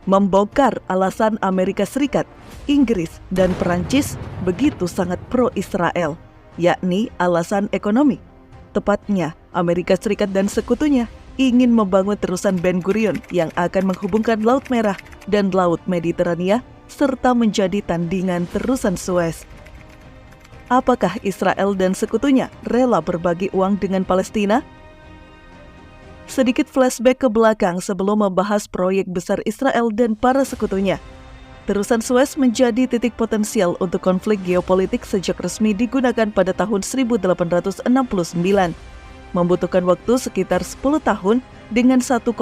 membongkar alasan Amerika Serikat, Inggris, dan Perancis begitu sangat pro-Israel, yakni alasan ekonomi. Tepatnya, Amerika Serikat dan sekutunya ingin membangun terusan Ben Gurion yang akan menghubungkan Laut Merah dan Laut Mediterania serta menjadi tandingan terusan Suez. Apakah Israel dan sekutunya rela berbagi uang dengan Palestina? Sedikit flashback ke belakang sebelum membahas proyek besar Israel dan para sekutunya. Terusan Suez menjadi titik potensial untuk konflik geopolitik sejak resmi digunakan pada tahun 1869. Membutuhkan waktu sekitar 10 tahun dengan 1,5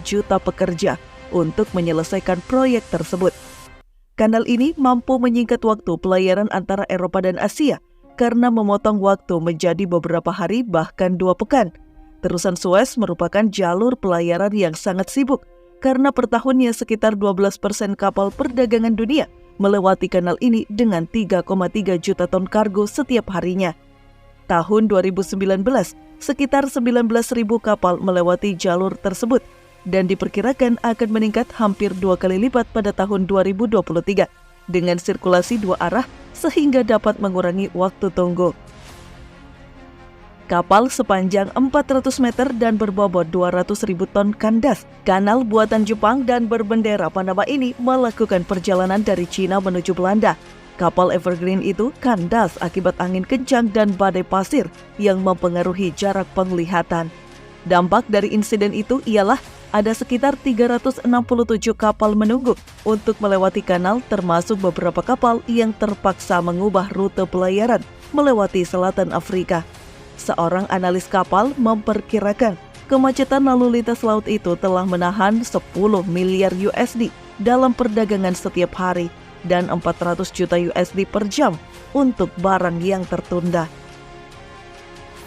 juta pekerja untuk menyelesaikan proyek tersebut. Kanal ini mampu menyingkat waktu pelayaran antara Eropa dan Asia karena memotong waktu menjadi beberapa hari bahkan 2 pekan. Terusan Suez merupakan jalur pelayaran yang sangat sibuk karena per tahunnya sekitar 12% kapal perdagangan dunia melewati kanal ini dengan 3,3 juta ton kargo setiap harinya. Tahun 2019, sekitar 19.000 kapal melewati jalur tersebut dan diperkirakan akan meningkat hampir 2 kali lipat pada tahun 2023 dengan sirkulasi 2 arah sehingga dapat mengurangi waktu tunggu. Kapal sepanjang 400 meter dan berbobot 200.000 ton kandas. Kanal buatan Jepang dan berbendera Panama ini melakukan perjalanan dari Cina menuju Belanda. Kapal Evergreen itu kandas akibat angin kencang dan badai pasir yang mempengaruhi jarak penglihatan. Dampak dari insiden itu ialah ada sekitar 367 kapal menunggu untuk melewati kanal, termasuk beberapa kapal yang terpaksa mengubah rute pelayaran melewati selatan Afrika. Seorang analis kapal memperkirakan kemacetan lalu lintas laut itu telah menahan 10 miliar USD dalam perdagangan setiap hari dan 400 juta USD per jam untuk barang yang tertunda.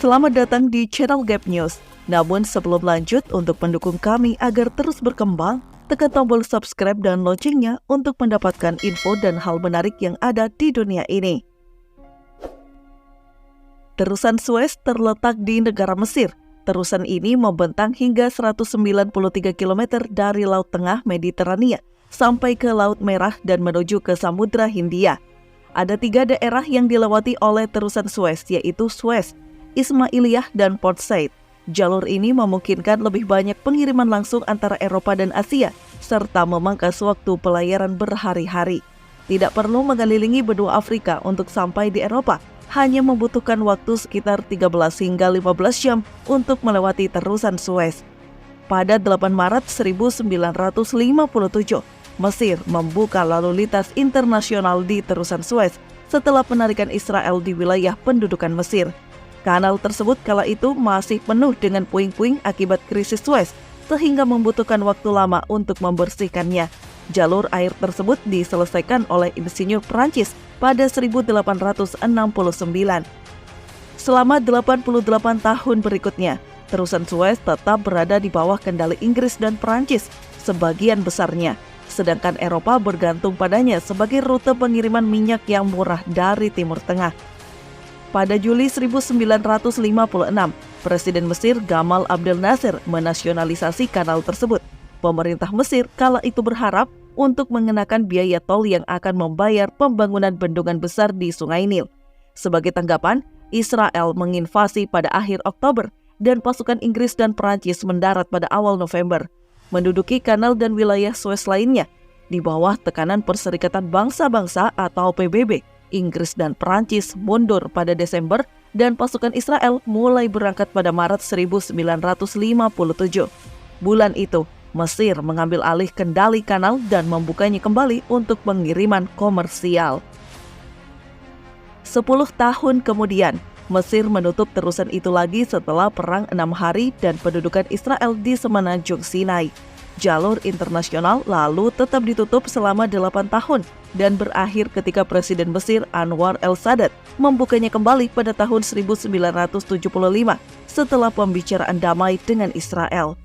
Selamat datang di channel Gap News. Namun sebelum lanjut, untuk mendukung kami agar terus berkembang, tekan tombol subscribe dan loncengnya untuk mendapatkan info dan hal menarik yang ada di dunia ini. Terusan Suez terletak di negara Mesir. Terusan ini membentang hingga 193 km dari Laut Tengah Mediterania sampai ke Laut Merah dan menuju ke Samudra Hindia. Ada 3 daerah yang dilewati oleh terusan Suez, yaitu Suez, Ismailiyah, dan Port Said. Jalur ini memungkinkan lebih banyak pengiriman langsung antara Eropa dan Asia, serta memangkas waktu pelayaran berhari-hari. Tidak perlu mengelilingi benua Afrika untuk sampai di Eropa, hanya membutuhkan waktu sekitar 13 hingga 15 jam untuk melewati terusan Suez. Pada 8 Maret 1957, Mesir membuka lalu lintas internasional di terusan Suez setelah penarikan Israel di wilayah pendudukan Mesir. Kanal tersebut kala itu masih penuh dengan puing-puing akibat krisis Suez, sehingga membutuhkan waktu lama untuk membersihkannya. Jalur air tersebut diselesaikan oleh insinyur Perancis pada 1869. Selama 88 tahun berikutnya, terusan Suez tetap berada di bawah kendali Inggris dan Perancis sebagian besarnya, sedangkan Eropa bergantung padanya sebagai rute pengiriman minyak yang murah dari Timur Tengah. Pada Juli 1956, Presiden Mesir Gamal Abdel Nasser menasionalisasi kanal tersebut. Pemerintah Mesir kala itu berharap untuk mengenakan biaya tol yang akan membayar pembangunan bendungan besar di Sungai Nil. Sebagai tanggapan, Israel menginvasi pada akhir Oktober dan pasukan Inggris dan Perancis mendarat pada awal November, menduduki kanal dan wilayah Suez lainnya. Di bawah tekanan Perserikatan Bangsa-Bangsa atau PBB, Inggris dan Perancis mundur pada Desember dan pasukan Israel mulai berangkat pada Maret 1957. Bulan itu, Mesir mengambil alih kendali kanal dan membukanya kembali untuk pengiriman komersial. 10 tahun kemudian, Mesir menutup terusan itu lagi setelah Perang 6 Hari dan pendudukan Israel di Semenanjung Sinai. Jalur internasional lalu tetap ditutup selama 8 tahun dan berakhir ketika Presiden Mesir Anwar el-Sadat membukanya kembali pada tahun 1975 setelah pembicaraan damai dengan Israel.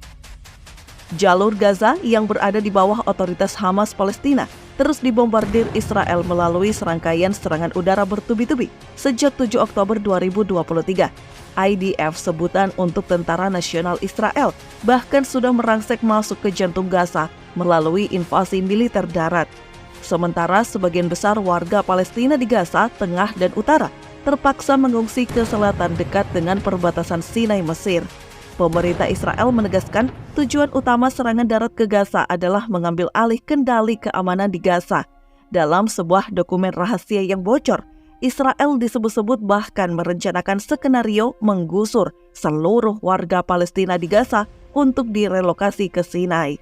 Jalur Gaza yang berada di bawah otoritas Hamas Palestina terus dibombardir Israel melalui serangkaian serangan udara bertubi-tubi sejak 7 Oktober 2023. IDF, sebutan untuk Tentara Nasional Israel, bahkan sudah merangsek masuk ke jantung Gaza melalui invasi militer darat. Sementara sebagian besar warga Palestina di Gaza, Tengah dan Utara terpaksa mengungsi ke selatan dekat dengan perbatasan Sinai, Mesir. Pemerintah Israel menegaskan tujuan utama serangan darat ke Gaza adalah mengambil alih kendali keamanan di Gaza. Dalam sebuah dokumen rahasia yang bocor, Israel disebut-sebut bahkan merencanakan skenario menggusur seluruh warga Palestina di Gaza untuk direlokasi ke Sinai.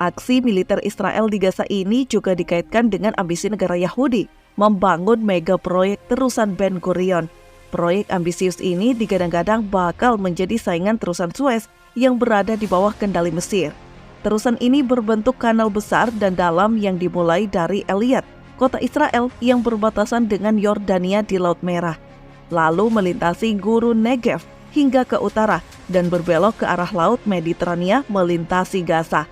Aksi militer Israel di Gaza ini juga dikaitkan dengan ambisi negara Yahudi membangun mega proyek terusan Ben Gurion. Proyek ambisius ini digadang-gadang bakal menjadi saingan terusan Suez yang berada di bawah kendali Mesir. Terusan ini berbentuk kanal besar dan dalam yang dimulai dari Eilat, kota Israel yang berbatasan dengan Yordania di Laut Merah, lalu melintasi gurun Negev hingga ke utara dan berbelok ke arah Laut Mediterania melintasi Gaza.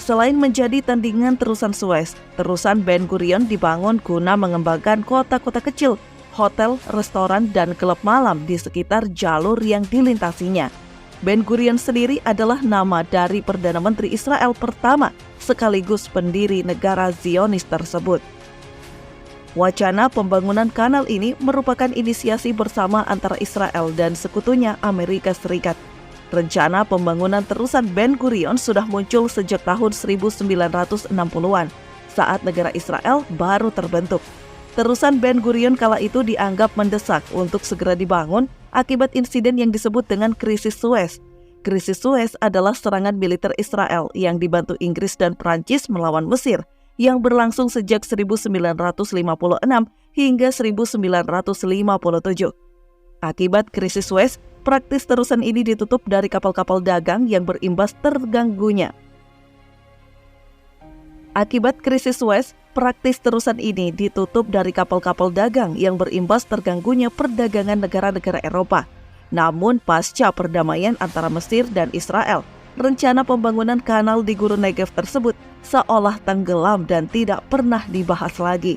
Selain menjadi tandingan terusan Suez, terusan Ben Gurion dibangun guna mengembangkan kota-kota kecil, hotel, restoran, dan klub malam di sekitar jalur yang dilintasinya. Ben Gurion sendiri adalah nama dari Perdana Menteri Israel pertama sekaligus pendiri negara Zionis tersebut. Wacana pembangunan kanal ini merupakan inisiasi bersama antara Israel dan sekutunya Amerika Serikat. Rencana pembangunan terusan Ben Gurion sudah muncul sejak tahun 1960-an, saat negara Israel baru terbentuk. Terusan Ben Gurion kala itu dianggap mendesak untuk segera dibangun akibat insiden yang disebut dengan krisis Suez. Krisis Suez adalah serangan militer Israel yang dibantu Inggris dan Prancis melawan Mesir, yang berlangsung sejak 1956 hingga 1957. Akibat krisis Suez, praktis terusan ini ditutup dari kapal-kapal dagang yang berimbas terganggunya. Akibat krisis Suez, praktis terusan ini ditutup dari kapal-kapal dagang yang berimbas terganggunya perdagangan negara-negara Eropa. Namun pasca perdamaian antara Mesir dan Israel, rencana pembangunan kanal di gurun Negev tersebut seolah tenggelam dan tidak pernah dibahas lagi.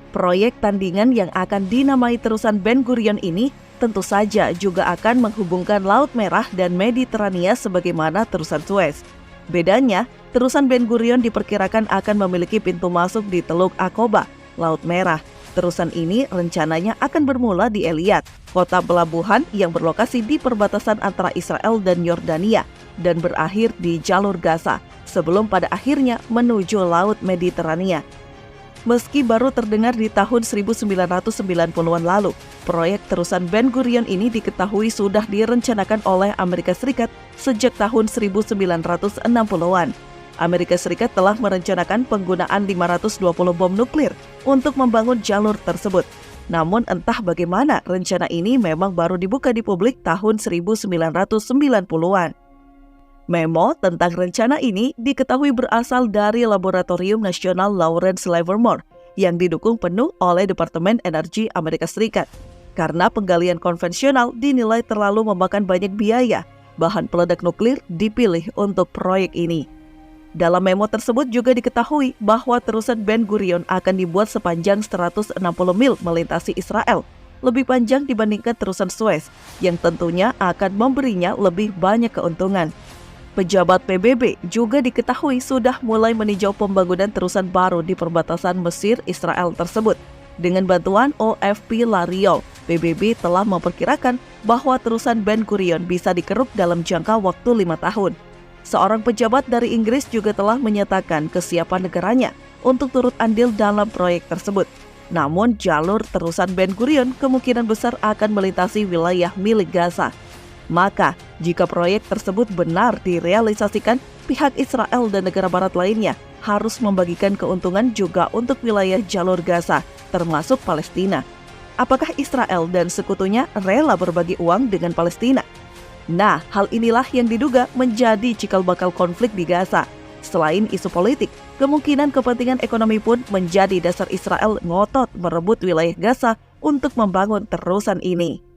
Proyek tandingan yang akan dinamai terusan Ben Gurion ini tentu saja juga akan menghubungkan Laut Merah dan Mediterania sebagaimana terusan Suez. Bedanya, terusan Ben Gurion diperkirakan akan memiliki pintu masuk di Teluk Aqaba, Laut Merah. Terusan ini rencananya akan bermula di Eilat, kota pelabuhan yang berlokasi di perbatasan antara Israel dan Yordania, dan berakhir di jalur Gaza, sebelum pada akhirnya menuju Laut Mediterania. Meski baru terdengar di tahun 1990-an lalu, proyek terusan Ben Gurion ini diketahui sudah direncanakan oleh Amerika Serikat sejak tahun 1960-an. Amerika Serikat telah merencanakan penggunaan 520 bom nuklir untuk membangun jalur tersebut. Namun entah bagaimana rencana ini memang baru dibuka di publik tahun 1990-an. Memo tentang rencana ini diketahui berasal dari Laboratorium Nasional Lawrence Livermore yang didukung penuh oleh Departemen Energi Amerika Serikat. Karena penggalian konvensional dinilai terlalu memakan banyak biaya, bahan peledak nuklir dipilih untuk proyek ini. Dalam memo tersebut juga diketahui bahwa terusan Ben Gurion akan dibuat sepanjang 160 mil melintasi Israel, lebih panjang dibandingkan terusan Suez, yang tentunya akan memberinya lebih banyak keuntungan. Pejabat PBB juga diketahui sudah mulai meninjau pembangunan terusan baru di perbatasan Mesir-Israel tersebut. Dengan bantuan OFP Lariol, PBB telah memperkirakan bahwa terusan Ben Gurion bisa dikeruk dalam jangka waktu 5 tahun. Seorang pejabat dari Inggris juga telah menyatakan kesiapan negaranya untuk turut andil dalam proyek tersebut. Namun jalur terusan Ben Gurion kemungkinan besar akan melintasi wilayah milik Gaza. Maka, jika proyek tersebut benar direalisasikan, pihak Israel dan negara barat lainnya harus membagikan keuntungan juga untuk wilayah jalur Gaza, termasuk Palestina. Apakah Israel dan sekutunya rela berbagi uang dengan Palestina? Nah, hal inilah yang diduga menjadi cikal bakal konflik di Gaza. Selain isu politik, kemungkinan kepentingan ekonomi pun menjadi dasar Israel ngotot merebut wilayah Gaza untuk membangun terusan ini.